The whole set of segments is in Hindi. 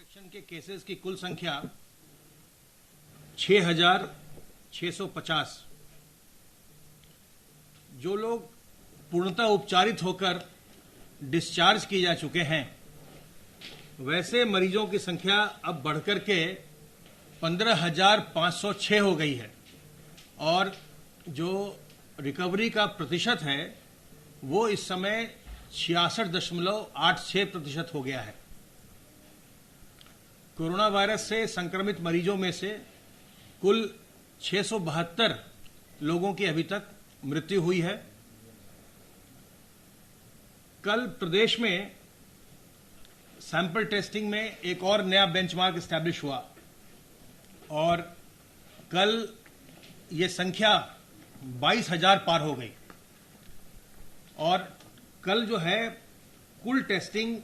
इन्फेक्शन के केसेस की कुल संख्या 6,650। जो लोग पूर्णतः उपचारित होकर डिस्चार्ज किए जा चुके हैं, वैसे मरीजों की संख्या अब बढ़कर के 15,506 हो गई है और जो रिकवरी का प्रतिशत है वो इस समय 66.86% हो गया है। कोरोना वायरस से संक्रमित मरीजों में से कुल 672 लोगों की अभी तक मृत्यु हुई है। कल प्रदेश में सैंपल टेस्टिंग में एक और नया बेंचमार्क एस्टैब्लिश हुआ और कल ये संख्या 22,000 पार हो गई और कल जो है कुल टेस्टिंग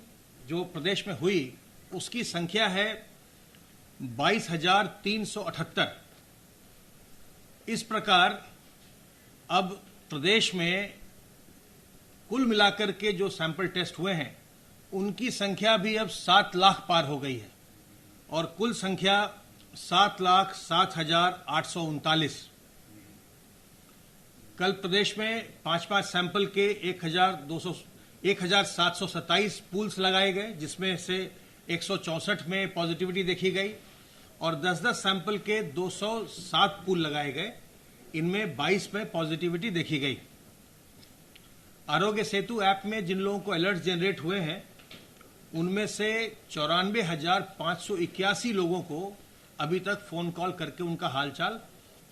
जो प्रदेश में हुई उसकी संख्या है 22,378। इस प्रकार अब प्रदेश में कुल मिलाकर के जो सैंपल टेस्ट हुए हैं उनकी संख्या भी अब 7 लाख पार हो गई है और कुल संख्या 7,07,839। कल प्रदेश में 5-5 सैंपल के 1,727 पूल्स लगाए गए, जिसमें से 164 में पॉजिटिविटी देखी गई और 10-10 सैंपल के 207 पूल लगाए गए, इनमें 22 में पॉजिटिविटी देखी गई। आरोग्य सेतु ऐप में जिन लोगों को अलर्ट जनरेट हुए हैं उनमें से 94,581 लोगों को अभी तक फोन कॉल करके उनका हालचाल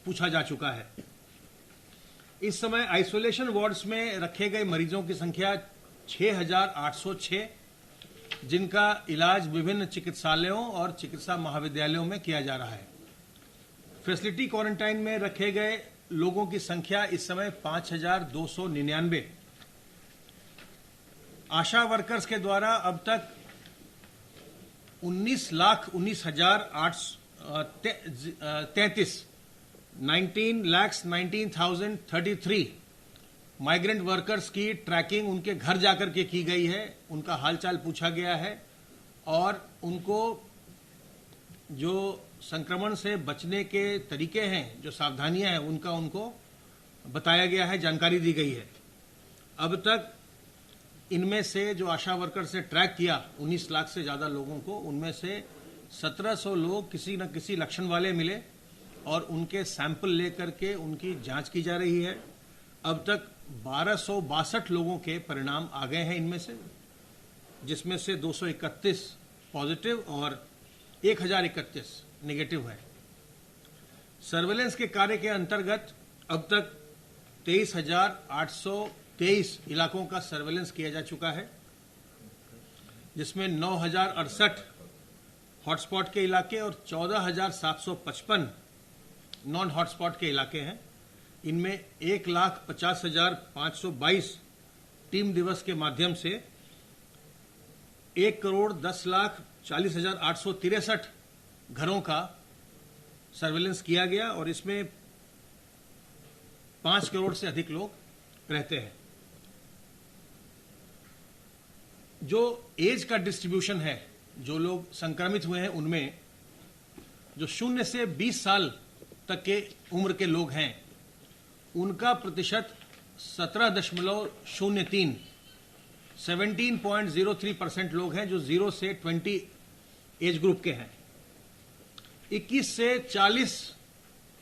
पूछा जा चुका है। इस समय आइसोलेशन वार्ड्स में रखे गए मरीजों की संख्या 6,806, जिनका इलाज विभिन्न चिकित्सालयों और चिकित्सा महाविद्यालयों में किया जा रहा है। फैसिलिटी क्वारंटाइन में रखे गए लोगों की संख्या इस समय 5,299। आशा वर्कर्स के द्वारा अब तक 19,19,033 माइग्रेंट वर्कर्स की ट्रैकिंग उनके घर जाकर के की गई है, उनका हालचाल पूछा गया है और उनको जो संक्रमण से बचने के तरीके हैं, जो सावधानियां हैं, उनको बताया गया है, जानकारी दी गई है। अब तक इनमें से जो आशा वर्कर से ट्रैक किया 19 लाख से ज्यादा लोगों को, उनमें से 1700 लोग किसी न किसी लक्षण वाले मिले और उनके सैंपल लेकर के उनकी जांच की जा रही है। अब तक 1262 लोगों के परिणाम आ गए हैं इनमें से, जिसमें से 231 पॉजिटिव और 1031 नेगेटिव है। सर्वेलेंस के कार्य के अंतर्गत अब तक 23,823 इलाकों का सर्वेलेंस किया जा चुका है, जिसमें 9,068 हॉटस्पॉट के इलाके और 14,755 नॉन हॉटस्पॉट के इलाके हैं। इनमें 1,50,522 टीम दिवस के माध्यम से 1,10,40,863 घरों का सर्वेलेंस किया गया और इसमें 5 करोड़ से अधिक लोग रहते हैं। जो एज का डिस्ट्रीब्यूशन है, जो लोग संक्रमित हुए हैं उनमें जो 0 से 20 साल तक के उम्र के लोग हैं उनका प्रतिशत 17.03 17.03% लोग हैं जो 0 से 20 एज ग्रुप के हैं। 21 से 40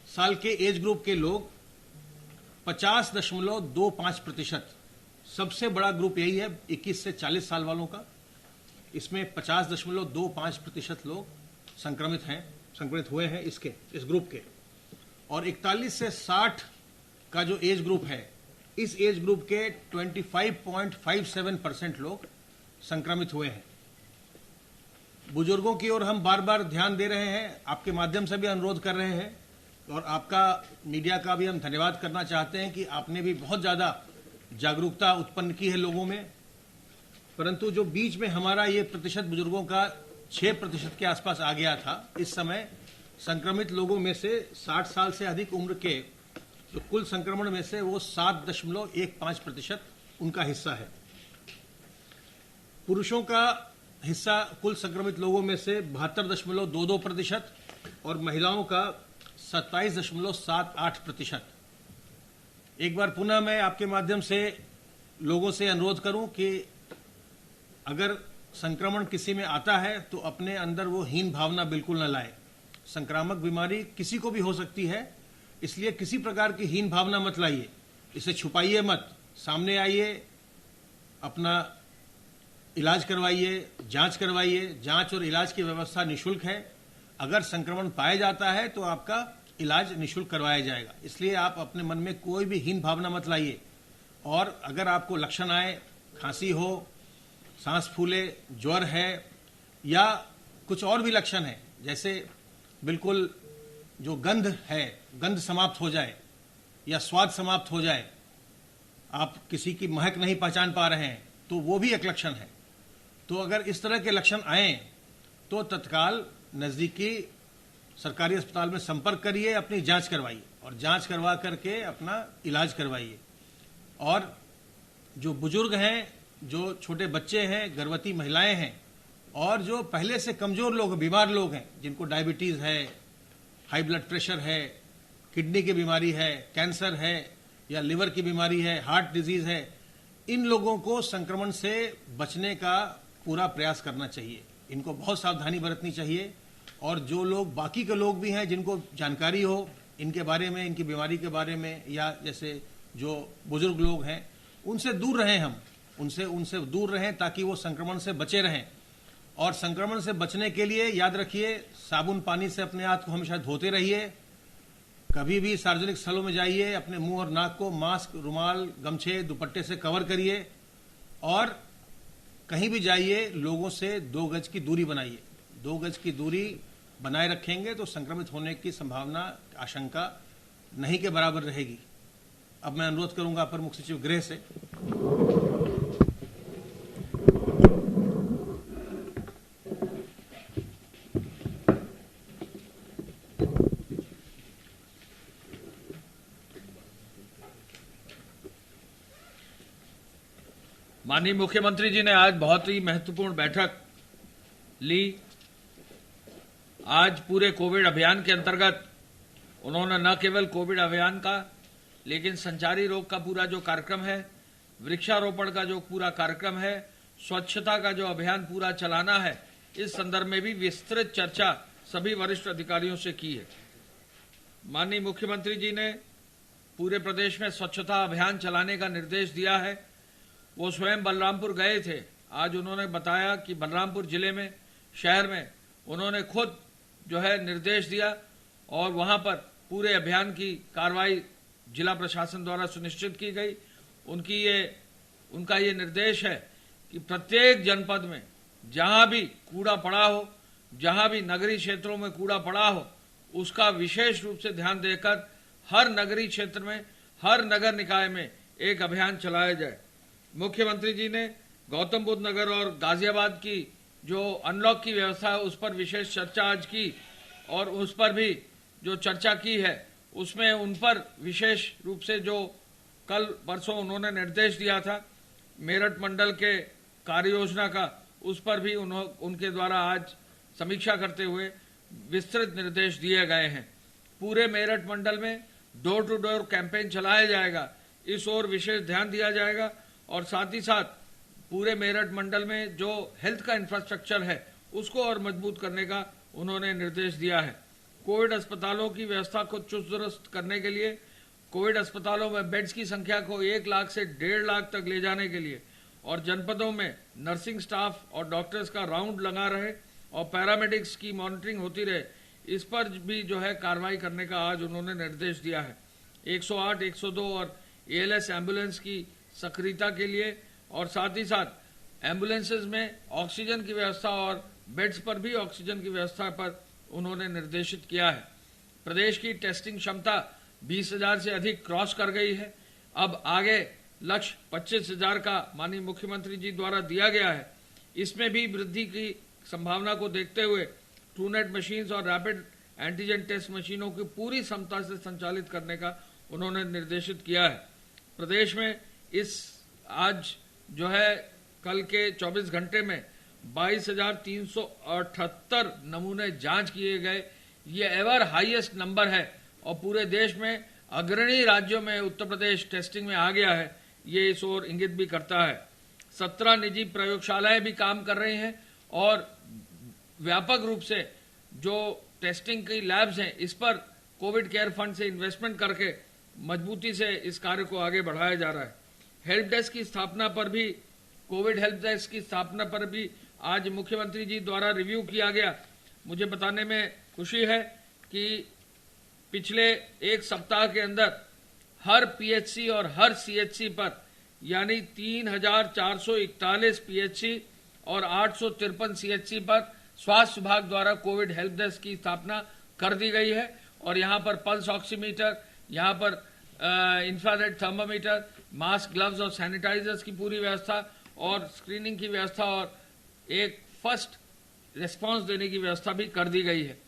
साल के एज ग्रुप के लोग 50.25%, सबसे बड़ा ग्रुप यही है 21 से 40 साल वालों का। इसमें 50.25% लोग संक्रमित हुए हैं इस ग्रुप के और 41 से 60 का जो एज ग्रुप है, इस एज ग्रुप के 25.57% लोग संक्रमित हुए हैं। बुजुर्गों की ओर हम बार बार ध्यान दे रहे हैं, आपके माध्यम से भी अनुरोध कर रहे हैं और आपका मीडिया का भी हम धन्यवाद करना चाहते हैं कि आपने भी बहुत ज़्यादा जागरूकता उत्पन्न की है लोगों में। परंतु जो बीच में हमारा ये प्रतिशत बुजुर्गों का 6% के आसपास आ गया था, इस समय संक्रमित लोगों में से 60 साल से अधिक उम्र के जो कुल संक्रमण में से वो 7.15% उनका हिस्सा है। पुरुषों का हिस्सा कुल संक्रमित लोगों में से 72.22% और महिलाओं का 27.78%। एक बार पुनः मैं आपके माध्यम से लोगों से अनुरोध करूं कि अगर संक्रमण किसी में आता है तो अपने अंदर वो हीन भावना बिल्कुल न लाए। संक्रामक बीमारी किसी को भी हो सकती है, इसलिए किसी प्रकार की हीन भावना मत लाइए, इसे छुपाइए मत, सामने आइए, अपना इलाज करवाइए, जांच करवाइए। जांच और इलाज की व्यवस्था निःशुल्क है। अगर संक्रमण पाया जाता है तो आपका इलाज निःशुल्क करवाया जाएगा, इसलिए आप अपने मन में कोई भी हीन भावना मत लाइए। और अगर आपको लक्षण आए, खांसी हो, सांस फूले, ज्वर है या कुछ और भी लक्षण है, जैसे बिल्कुल जो गंध है, गंध समाप्त हो जाए या स्वाद समाप्त हो जाए, आप किसी की महक नहीं पहचान पा रहे हैं, तो वो भी एक लक्षण है। तो अगर इस तरह के लक्षण आए तो तत्काल नज़दीकी सरकारी अस्पताल में संपर्क करिए, अपनी जांच करवाइए और जांच करवा करके अपना इलाज करवाइए। और जो बुजुर्ग हैं, जो छोटे बच्चे हैं, गर्भवती महिलाएं हैं और जो पहले से कमज़ोर लोग, बीमार लोग हैं, जिनको डायबिटीज़ है, हाई ब्लड प्रेशर है, किडनी की बीमारी है, कैंसर है या लिवर की बीमारी है, हार्ट डिजीज़ है, इन लोगों को संक्रमण से बचने का पूरा प्रयास करना चाहिए। इनको बहुत सावधानी बरतनी चाहिए। और जो लोग, बाकी के लोग भी हैं जिनको जानकारी हो इनके बारे में, इनकी बीमारी के बारे में, या जैसे जो बुजुर्ग लोग हैं, उनसे दूर रहें, हम उनसे दूर रहें ताकि वो संक्रमण से बचे रहें। और संक्रमण से बचने के लिए याद रखिए, साबुन पानी से अपने हाथ को हमेशा धोते रहिए। कभी भी सार्वजनिक स्थलों में जाइए, अपने मुंह और नाक को मास्क, रुमाल, गमछे, दुपट्टे से कवर करिए। और कहीं भी जाइए, लोगों से 2 गज की दूरी बनाइए। 2 गज की दूरी बनाए रखेंगे तो संक्रमित होने की संभावना, आशंका नहीं के बराबर रहेगी। अब मैं अनुरोध करूंगा अपर मुख्य सचिव गृह से। माननीय मुख्यमंत्री जी ने आज बहुत ही महत्वपूर्ण बैठक ली। आज पूरे कोविड अभियान के अंतर्गत उन्होंने न केवल कोविड अभियान का, लेकिन संचारी रोग का पूरा जो कार्यक्रम है, वृक्षारोपण का जो पूरा कार्यक्रम है, स्वच्छता का जो अभियान पूरा चलाना है, इस संदर्भ में भी विस्तृत चर्चा सभी वरिष्ठ अधिकारियों से की है। माननीय मुख्यमंत्री जी ने पूरे प्रदेश में स्वच्छता अभियान चलाने का निर्देश दिया है। वो स्वयं बलरामपुर गए थे। आज उन्होंने बताया कि बलरामपुर जिले में, शहर में उन्होंने खुद जो है निर्देश दिया और वहां पर पूरे अभियान की कार्रवाई जिला प्रशासन द्वारा सुनिश्चित की गई। उनका ये निर्देश है कि प्रत्येक जनपद में जहां भी कूड़ा पड़ा हो, जहां भी नगरीय क्षेत्रों में कूड़ा पड़ा हो, उसका विशेष रूप से ध्यान देकर हर नगरीय क्षेत्र में, हर नगर निकाय में एक अभियान चलाया जाए। मुख्यमंत्री जी ने गौतम बुद्ध नगर और गाजियाबाद की जो अनलॉक की व्यवस्था है उस पर विशेष चर्चा आज की और उस पर भी जो चर्चा की है उसमें उन पर विशेष रूप से जो कल परसों उन्होंने निर्देश दिया था मेरठ मंडल के कार्य योजना का, उस पर भी उनके द्वारा आज समीक्षा करते हुए विस्तृत निर्देश दिए गए हैं। पूरे मेरठ मंडल में डोर टू डोर कैंपेन चलाया जाएगा, इस ओर विशेष ध्यान दिया जाएगा। और साथ ही साथ पूरे मेरठ मंडल में जो हेल्थ का इंफ्रास्ट्रक्चर है उसको और मजबूत करने का उन्होंने निर्देश दिया है। कोविड अस्पतालों की व्यवस्था को चुस्त दुरुस्त करने के लिए कोविड अस्पतालों में बेड्स की संख्या को 1 लाख से 1.5 लाख तक ले जाने के लिए और जनपदों में नर्सिंग स्टाफ और डॉक्टर्स का राउंड लगा रहे और पैरामेडिक्स की मॉनिटरिंग होती रहे, इस पर भी जो है कार्रवाई करने का आज उन्होंने निर्देश दिया है। 108, 102 और ALS एम्बुलेंस की सक्रियता के लिए और साथ ही साथ एम्बुलेंसेज में ऑक्सीजन की व्यवस्था और बेड्स पर भी ऑक्सीजन की व्यवस्था पर उन्होंने निर्देशित किया है। प्रदेश की टेस्टिंग क्षमता 20,000 से अधिक क्रॉस कर गई है। अब आगे लक्ष्य 25,000 का माननीय मुख्यमंत्री जी द्वारा दिया गया है। इसमें भी वृद्धि की संभावना को देखते हुए ट्रूनेट मशीन्स और रैपिड एंटीजन टेस्ट मशीनों की पूरी क्षमता से संचालित करने का उन्होंने निर्देशित किया है। प्रदेश में आज जो है कल के 24 घंटे में 22,378 नमूने जांच किए गए। ये एवर हाईएस्ट नंबर है और पूरे देश में अग्रणी राज्यों में उत्तर प्रदेश टेस्टिंग में आ गया है। ये इस ओर इंगित भी करता है। 17 निजी प्रयोगशालाएं भी काम कर रही हैं और व्यापक रूप से जो टेस्टिंग की लैब्स हैं इस पर कोविड केयर फंड से इन्वेस्टमेंट करके मजबूती से इस कार्य को आगे बढ़ाया जा रहा है। हेल्प डेस्क की स्थापना पर भी, कोविड हेल्प डेस्क की स्थापना पर भी आज मुख्यमंत्री जी द्वारा रिव्यू किया गया। मुझे बताने में खुशी है कि पिछले एक सप्ताह के अंदर हर पीएचसी और हर सीएचसी पर यानी 3,441 पीएचसी और 853 सीएचसी पर स्वास्थ्य विभाग द्वारा कोविड हेल्प डेस्क की स्थापना कर दी गई है और यहाँ पर पल्स ऑक्सीमीटर, यहाँ पर इंफ्रारेड थर्मामीटर, मास्क, ग्लव्स और सैनिटाइजर्स की पूरी व्यवस्था और स्क्रीनिंग की व्यवस्था और एक फर्स्ट रिस्पांस देने की व्यवस्था भी कर दी गई है।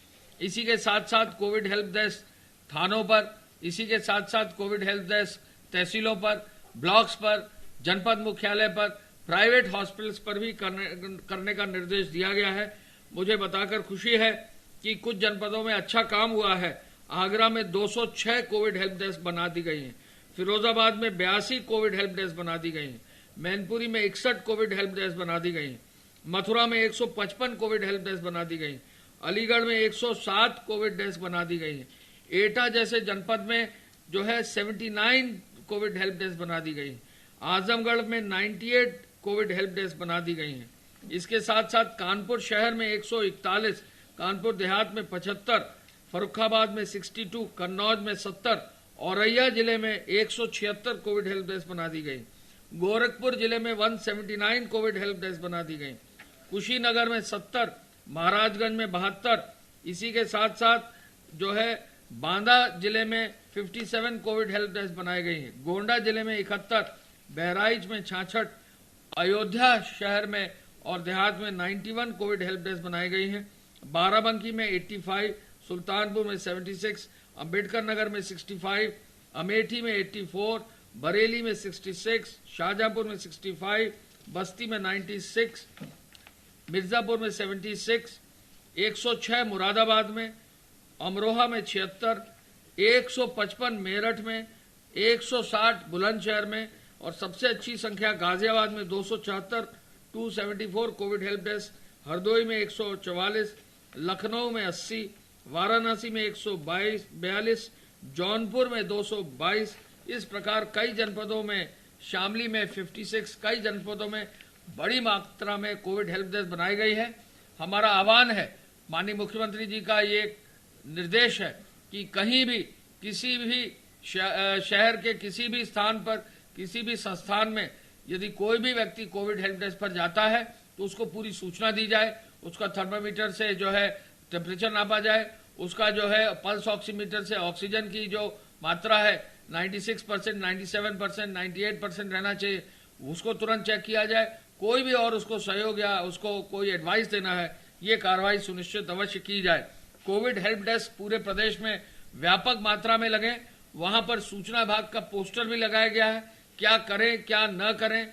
इसी के साथ साथ कोविड हेल्प डेस्क थानों पर, इसी के साथ साथ कोविड हेल्प डेस्क तहसीलों पर, ब्लॉक्स पर, जनपद मुख्यालय पर, प्राइवेट हॉस्पिटल्स पर भी करने का निर्देश दिया गया है। मुझे बताकर खुशी है कि कुछ जनपदों में अच्छा काम हुआ है। आगरा में 206 कोविड हेल्प डेस्क बना दी गई हैं, फिरोजाबाद में 82 कोविड हेल्प डेस्क बना दी गई हैं, मैनपुरी में 61 कोविड हेल्प डेस्क बना दी गई हैं, मथुरा में 155 कोविड हेल्प डेस्क बना दी गई, अलीगढ़ में 107 कोविड डेस्क बना दी गई हैं, एटा जैसे जनपद में जो है 79 कोविड हेल्प डेस्क बना दी गई, आजमगढ़ में 98 कोविड हेल्प डेस्क बना दी गई हैं। इसके साथ साथ कानपुर शहर में 141, कानपुर देहात में 75, फर्रुखाबाद में 62, कन्नौज में 70, औरैया जिले में 176 कोविड हेल्प डेस्क बना दी गई, गोरखपुर जिले में 179 कोविड हेल्प डेस्क बना दी गई, कुशीनगर में 70, महाराजगंज में 72, इसी के साथ साथ जो है बांदा जिले में 57 कोविड हेल्प डेस्क बनाई गई हैं, गोंडा जिले में 71, बहराइच में 66, अयोध्या शहर में और देहात में 91 कोविड हेल्प डेस्क बनाई गई हैं, बाराबंकी में 85, सुल्तानपुर में 76, अंबेडकर नगर में 65, अमेठी में 84, बरेली में 66, शाहजहांपुर में 65, बस्ती में 96, मिर्जापुर में 76, 106 मुरादाबाद में, अमरोहा में 76, 155 मेरठ में, 160 बुलंदशहर में और सबसे अच्छी संख्या गाजियाबाद में 274, 274 कोविड हेल्प डेस्क, हरदोई में 144, लखनऊ में 80, वाराणसी में 142, जौनपुर में 222, इस प्रकार कई जनपदों में, शामली में 56, कई जनपदों में बड़ी मात्रा में कोविड हेल्प डेस्क बनाई गई है। हमारा आह्वान है, माननीय मुख्यमंत्री जी का ये निर्देश है कि कहीं भी किसी भी शहर के किसी भी स्थान पर, किसी भी संस्थान में यदि कोई भी व्यक्ति कोविड हेल्प डेस्क पर जाता है तो उसको पूरी सूचना दी जाए, उसका थर्मामीटर से जो है टेम्परेचर नापा जाए, उसका जो है पल्स ऑक्सीमीटर से ऑक्सीजन की जो मात्रा है 96%, 97%, 98% रहना चाहिए, उसको तुरंत चेक किया जाए। कोई भी और उसको सहयोग या उसको कोई एडवाइस देना है, ये कार्रवाई सुनिश्चित अवश्य की जाए। कोविड हेल्प डेस्क पूरे प्रदेश में व्यापक मात्रा में लगे, वहां पर सूचना विभाग का पोस्टर भी लगाया गया है, क्या करें क्या न करें,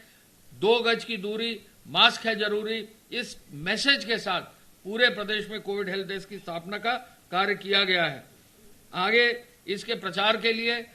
2 गज की दूरी, मास्क है जरूरी, इस मैसेज के साथ पूरे प्रदेश में कोविड हेल्प डेस्क की स्थापना का कार्य किया गया है। आगे इसके प्रचार के लिए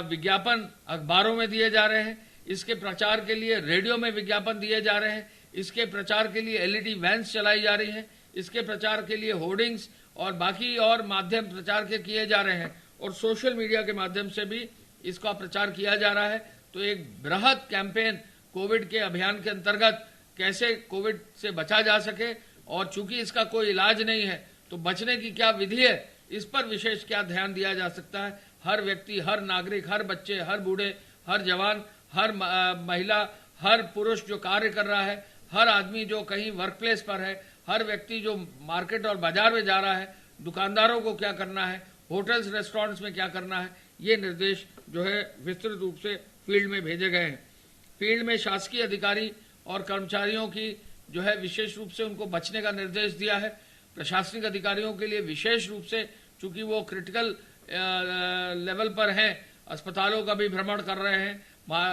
विज्ञापन अखबारों में दिए जा रहे हैं, इसके प्रचार के लिए रेडियो में विज्ञापन दिए जा रहे हैं, इसके प्रचार के लिए एलईडी वैन्स चलाई जा रही हैं, इसके प्रचार के लिए होर्डिंग्स और बाकी और माध्यम प्रचार के किए जा रहे हैं और सोशल मीडिया के माध्यम से भी इसका प्रचार किया जा रहा है। तो एक बृहद कैंपेन कोविड के अभियान के अंतर्गत कैसे कोविड से बचा जा सके और चूंकि इसका कोई इलाज नहीं है तो बचने की क्या विधि है, इस पर विशेष क्या ध्यान दिया जा सकता है। हर व्यक्ति, हर नागरिक, हर बच्चे, हर बूढ़े, हर जवान, हर महिला, हर पुरुष जो कार्य कर रहा है, हर आदमी जो कहीं वर्क प्लेस पर है, हर व्यक्ति जो मार्केट और बाजार में जा रहा है, दुकानदारों को क्या करना है, होटल्स रेस्टोरेंट्स में क्या करना है, ये निर्देश जो है विस्तृत रूप से फील्ड में भेजे गए हैं। फील्ड में शासकीय अधिकारी और कर्मचारियों की जो है विशेष रूप से उनको बचने का निर्देश दिया है। प्रशासनिक अधिकारियों के लिए विशेष रूप से, चूंकि वो क्रिटिकल लेवल पर हैं, अस्पतालों का भी भ्रमण कर रहे हैं,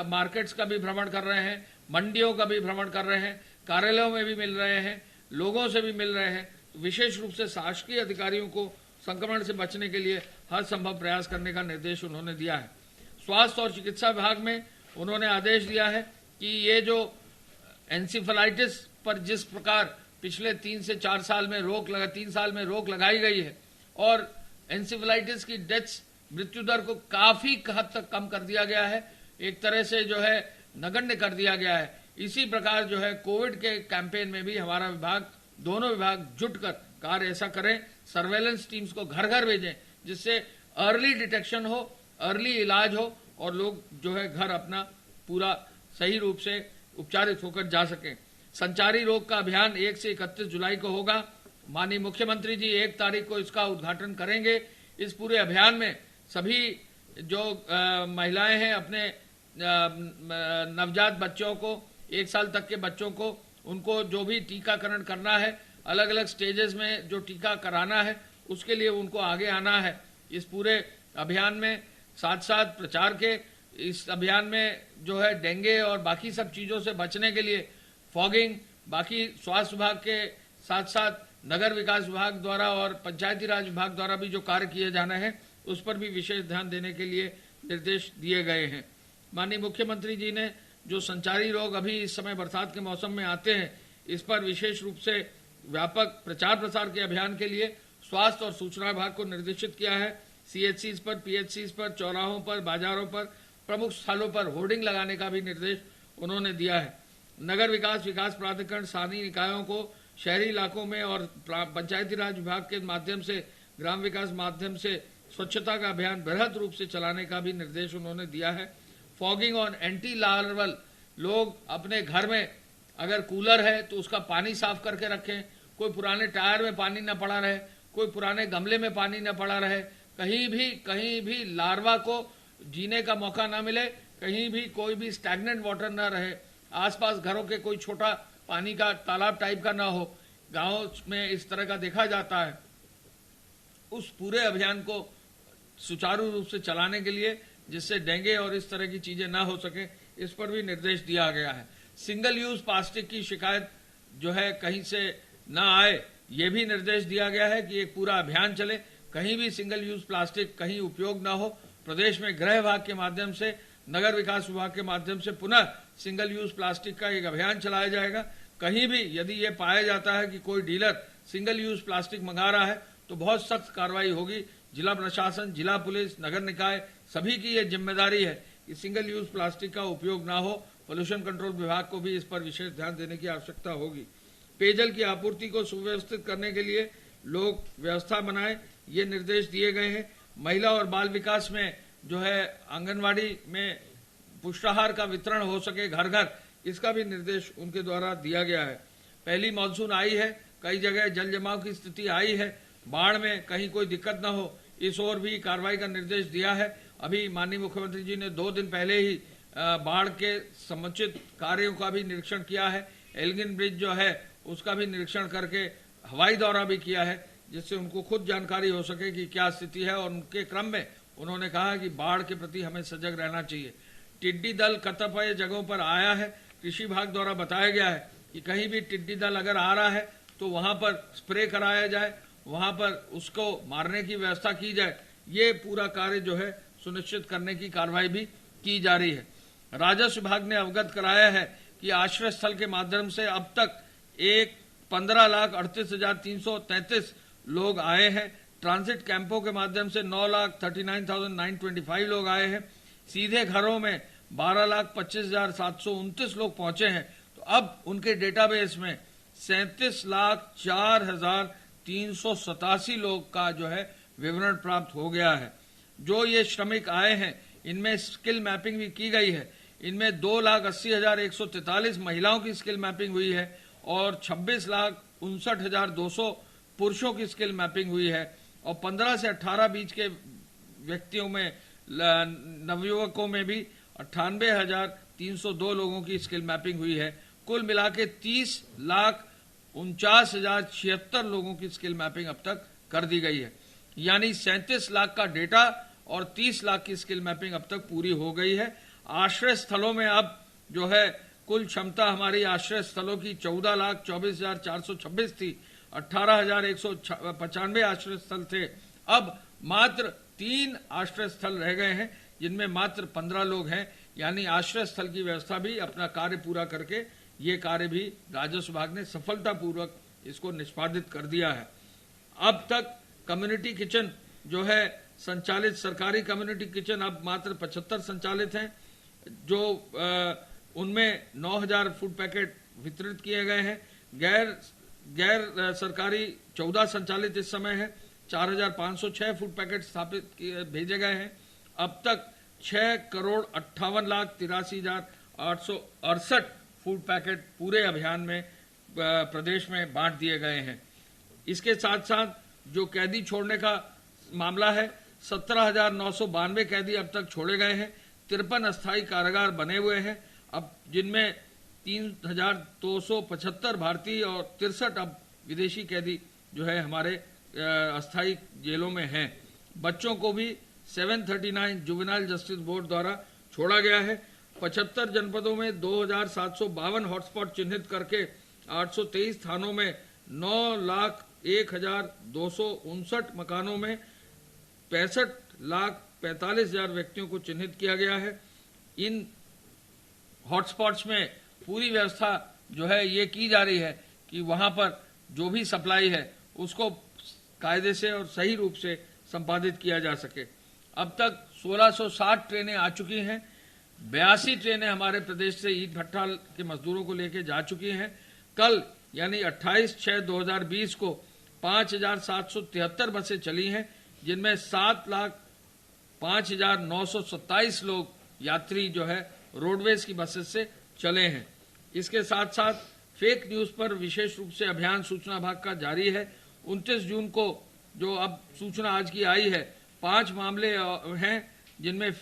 मार्केट्स का भी भ्रमण कर रहे हैं, मंडियों का भी भ्रमण कर रहे हैं, कार्यालयों में भी मिल रहे हैं, लोगों से भी मिल रहे हैं। तो विशेष रूप से शासकीय अधिकारियों को संक्रमण से बचने के लिए हर संभव प्रयास करने का निर्देश उन्होंने दिया है। स्वास्थ्य और चिकित्सा विभाग में उन्होंने आदेश दिया है कि ये जो एन्सेफेलाइटिस पर जिस प्रकार पिछले 3 से 4 साल में 3 साल में रोक लगाई गई है और एन्सेफेलाइटिस की डेथ्स मृत्यु दर को काफी हद तक कम कर दिया गया है, एक तरह से जो है नगण्य कर दिया गया है। इसी प्रकार जो है कोविड के कैंपेन में भी हमारा विभाग, दोनों विभाग जुटकर कार्य ऐसा करें, सर्वेलेंस टीम्स को घर घर भेजें जिससे अर्ली डिटेक्शन हो, अर्ली इलाज हो और लोग जो है घर अपना पूरा सही रूप से उपचारित होकर जा सकें। संचारी रोग का अभियान 1 से 31 जुलाई को होगा। माननीय मुख्यमंत्री जी 1 तारीख को इसका उद्घाटन करेंगे। इस पूरे अभियान में सभी जो महिलाएं हैं अपने नवजात बच्चों को, 1 साल तक के बच्चों को, उनको जो भी टीकाकरण करना है, अलग अलग स्टेजेस में जो टीका कराना है उसके लिए उनको आगे आना है। इस पूरे अभियान में साथ साथ प्रचार के इस अभियान में जो है डेंगू और बाकी सब चीजों से बचने के लिए फॉगिंग, बाकी स्वास्थ्य विभाग के साथ साथ नगर विकास विभाग द्वारा और पंचायती राज विभाग द्वारा भी जो कार्य किए जाने हैं उस पर भी विशेष ध्यान देने के लिए निर्देश दिए गए हैं। माननीय मुख्यमंत्री जी ने जो संचारी रोग अभी इस समय बरसात के मौसम में आते हैं, इस पर विशेष रूप से व्यापक प्रचार प्रसार के अभियान के लिए स्वास्थ्य और सूचना विभाग को निर्देशित किया है। CHCs पर, PHCs पर, चौराहों पर, बाजारों पर, प्रमुख स्थलों पर होर्डिंग लगाने का भी निर्देश उन्होंने दिया है। नगर विकास प्राधिकरण स्थानीय निकायों को शहरी इलाकों में और पंचायती राज विभाग के माध्यम से, ग्राम विकास माध्यम से स्वच्छता का अभियान बृहद रूप से चलाने का भी निर्देश उन्होंने दिया है। फॉगिंग और एंटी लार्वल, लोग अपने घर में अगर कूलर है तो उसका पानी साफ करके रखें, कोई पुराने टायर में पानी न पड़ा रहे, कोई पुराने गमले में पानी न पड़ा रहे, कहीं भी लार्वा को जीने का मौका ना मिले, कहीं भी कोई भी स्टैग्नेंट वाटर ना रहे, आसपास घरों के कोई छोटा पानी का तालाब टाइप का ना हो। गांव में इस तरह का देखा जाता है। उस पूरे अभियान को सुचारू रूप से चलाने के लिए, जिससे डेंगू और इस तरह की चीजें ना हो सके, इस पर भी निर्देश दिया गया है। सिंगल यूज प्लास्टिक की शिकायत जो है कहीं से ना आए, ये भी निर्देश दिया गया है कि एक पूरा अभियान चले, कहीं भी सिंगल यूज प्लास्टिक कहीं उपयोग ना हो। प्रदेश में गृह विभाग के माध्यम से, नगर विकास विभाग के माध्यम से पुनः सिंगल यूज प्लास्टिक का एक अभियान चलाया जाएगा। कहीं भी यदि ये पाया जाता है कि कोई डीलर सिंगल यूज प्लास्टिक मंगा रहा है तो बहुत सख्त कार्रवाई होगी। जिला प्रशासन, जिला पुलिस, नगर निकाय सभी की ये जिम्मेदारी है कि सिंगल यूज प्लास्टिक का उपयोग ना हो। पोल्यूशन कंट्रोल विभाग को भी इस पर विशेष ध्यान देने की आवश्यकता होगी। पेयजल की आपूर्ति को सुव्यवस्थित करने के लिए लोग व्यवस्था बनाएं, ये निर्देश दिए गए हैं। महिला और बाल विकास में जो है आंगनवाड़ी में पुष्टाहार का वितरण हो सके घर घर, इसका भी निर्देश उनके द्वारा दिया गया है। पहली मानसून आई है, कई जगह जल जमाव की स्थिति आई है, बाढ़ में कहीं कोई दिक्कत न हो, इस ओर भी कार्रवाई का निर्देश दिया है। अभी माननीय मुख्यमंत्री जी ने 2 दिन पहले ही बाढ़ के समुचित कार्यों का भी निरीक्षण किया है। एल्गिन ब्रिज जो है उसका भी निरीक्षण करके हवाई दौरा भी किया है, जिससे उनको खुद जानकारी हो सके कि क्या स्थिति है। और उनके क्रम में उन्होंने कहा कि बाढ़ के प्रति हमें सजग रहना चाहिए। टिड्डी दल कतिपय जगहों पर आया है, कृषि विभाग द्वारा बताया गया है कि कहीं भी टिड्डी दल अगर आ रहा है तो वहां पर स्प्रे कराया जाए, वहां पर उसको मारने की व्यवस्था की जाए। ये पूरा कार्य जो है सुनिश्चित करने की कार्रवाई भी की जा रही है। राजस्व विभाग ने अवगत कराया है कि आश्रय स्थल के माध्यम से अब तक 15,38,333 लोग आए हैं। ट्रांजिट कैंपों के माध्यम से 9,39,925 लोग आए हैं। सीधे घरों में 12,25,729 लोग पहुंचे हैं। तो अब उनके डेटाबेस में 37,04,387 लोग का जो है विवरण प्राप्त हो गया है। जो ये श्रमिक आए हैं इनमें स्किल मैपिंग भी की गई है। इनमें 2,80,143 महिलाओं की स्किल मैपिंग हुई है और 26,59,200 पुरुषों की स्किल मैपिंग हुई है और 15 से 18 बीच के व्यक्तियों में, नवयुवकों में भी 98,302 लोगों की स्किल मैपिंग हुई है। कुल मिला के 30,49,076 लोगों की स्किल मैपिंग अब तक कर दी गई है। यानी 37 लाख का डेटा और 30 लाख की स्किल मैपिंग अब तक पूरी हो गई है। आश्रय स्थलों में अब जो है कुल क्षमता हमारी आश्रय स्थलों की 14,24,426 थी। 18,195 आश्रय स्थल थे। अब मात्र 3 आश्रय स्थल रह गए हैं, जिनमें मात्र 15 लोग हैं। यानी आश्रय स्थल की व्यवस्था भी अपना कार्य पूरा करके ये कार्य भी राजस्व विभाग ने सफलतापूर्वक इसको निष्पादित कर दिया है। अब तक कम्युनिटी किचन जो है संचालित, सरकारी कम्युनिटी किचन अब मात्र 75 संचालित हैं, जो उनमें 9,000 फूड पैकेट वितरित किए गए हैं। गैर सरकारी 14 संचालित इस समय है। 4,506 फूड पैकेट स्थापित भेजे गए हैं। अब तक 6,58,83,868 फूड पैकेट पूरे अभियान में प्रदेश में बांट दिए गए हैं। इसके साथ साथ जो कैदी छोड़ने का मामला है, 17,992 कैदी अब तक छोड़े गए हैं। 53 अस्थायी कारागार बने हुए हैं, अब जिनमें 3,275 भारतीय और 63 अब विदेशी कैदी जो है हमारे अस्थायी जेलों में हैं। बच्चों को भी 739 जुवेनाइल जस्टिस बोर्ड द्वारा छोड़ा गया है। 75 जनपदों में 2,752 हॉटस्पॉट चिन्हित करके 823 थानों में 9,01,259 मकानों में 65,45,000 व्यक्तियों को चिन्हित किया गया है। इन हॉटस्पॉट्स में पूरी व्यवस्था जो है ये की जा रही है कि वहां पर जो भी सप्लाई है उसको कायदे से और सही रूप से संपादित किया जा सके। अब तक 1,660 ट्रेनें आ चुकी हैं। 82 ट्रेनें हमारे प्रदेश से ईंट भट्ठा के मजदूरों को लेकर जा चुकी हैं। कल यानी 28/6/2020 को 5,773 बसें चली हैं, जिनमें 7,05,927 लोग यात्री जो है रोडवेज की बसेस से चले हैं। इसके साथ साथ फेक न्यूज पर विशेष रूप से अभियान सूचना विभाग का जारी है। 29 जून को जो अब सूचना आज की आई है, 5 मामले हैं, जिनमें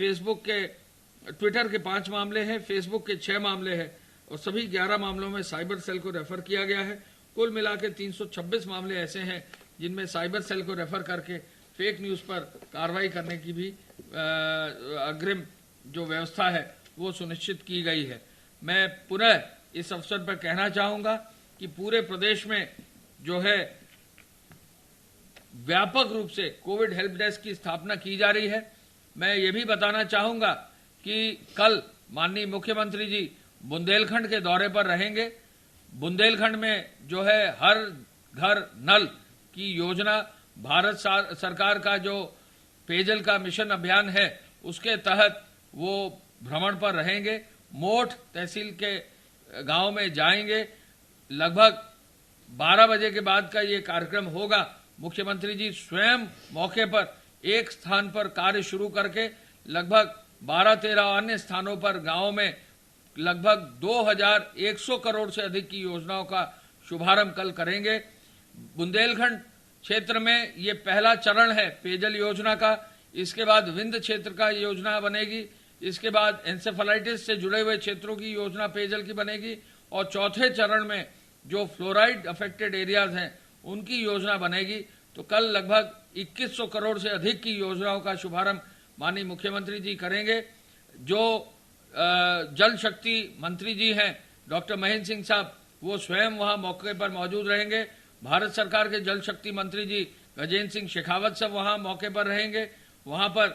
ट्विटर के 5 मामले हैं, फेसबुक के 6 मामले हैं और सभी 11 मामलों में साइबर सेल को रेफर किया गया है। कुल मिला के 326 मामले ऐसे हैं जिनमें साइबर सेल को रेफर करके फेक न्यूज पर कार्रवाई करने की भी अग्रिम जो व्यवस्था है वो सुनिश्चित की गई है। मैं पुनः इस अवसर पर कहना चाहूंगा कि पूरे प्रदेश में जो है व्यापक रूप से कोविड हेल्प डेस्क की स्थापना की जा रही है। मैं ये भी बताना चाहूंगा कि कल माननीय मुख्यमंत्री जी बुंदेलखंड के दौरे पर रहेंगे। बुंदेलखंड में जो है हर घर नल की योजना, भारत सरकार का जो पेयजल का मिशन अभियान है उसके तहत वो भ्रमण पर रहेंगे। मोठ तहसील के गांव में जाएंगे। लगभग 12 बजे के बाद का ये कार्यक्रम होगा। मुख्यमंत्री जी स्वयं मौके पर एक स्थान पर कार्य शुरू करके लगभग 12-13 अन्य स्थानों पर गांव में लगभग 2,100 करोड़ से अधिक की योजनाओं का शुभारंभ कल करेंगे। बुंदेलखंड क्षेत्र में ये पहला चरण है पेयजल योजना का। इसके बाद विंध्य क्षेत्र का योजना बनेगी। इसके बाद एंसेफेलाइटिस से जुड़े हुए क्षेत्रों की योजना पेयजल की बनेगी और चौथे चरण में जो फ्लोराइड अफेक्टेड एरियाज हैं उनकी योजना बनेगी। तो कल लगभग 2,100 करोड़ से अधिक की योजनाओं का शुभारंभ माननीय मुख्यमंत्री जी करेंगे। जो जल शक्ति मंत्री जी हैं डॉक्टर महेंद्र सिंह साहब, वो स्वयं वहां मौके पर मौजूद रहेंगे। भारत सरकार के जल शक्ति मंत्री जी गजेंद्र सिंह शेखावत साहब वहां मौके पर रहेंगे। वहां पर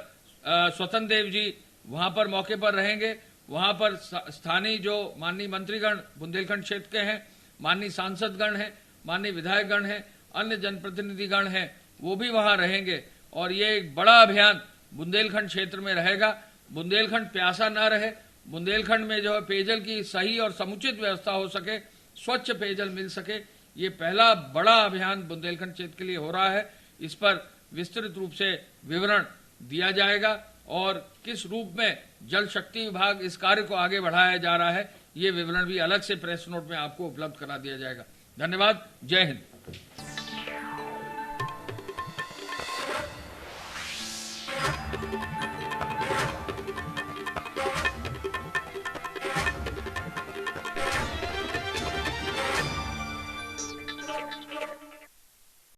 स्वतंत्र देव जी वहां पर मौके पर रहेंगे। वहां पर स्थानीय जो माननीय मंत्रीगण बुंदेलखंड क्षेत्र के हैं, माननीय सांसदगण हैं, माननीय विधायकगण हैं, अन्य जनप्रतिनिधिगण हैं, वो भी वहां रहेंगे। और ये एक बड़ा अभियान बुंदेलखंड क्षेत्र में रहेगा। बुंदेलखंड प्यासा न रहे, बुंदेलखंड में जो है पेयजल की सही और समुचित व्यवस्था हो सके, स्वच्छ पेयजल मिल सके, ये पहला बड़ा अभियान बुंदेलखंड क्षेत्र के लिए हो रहा है। इस पर विस्तृत रूप से विवरण दिया जाएगा और किस रूप में जल शक्ति विभाग इस कार्य को आगे बढ़ाया जा रहा है, ये विवरण भी अलग से प्रेस नोट में आपको उपलब्ध करा दिया जाएगा। धन्यवाद। जय हिंद।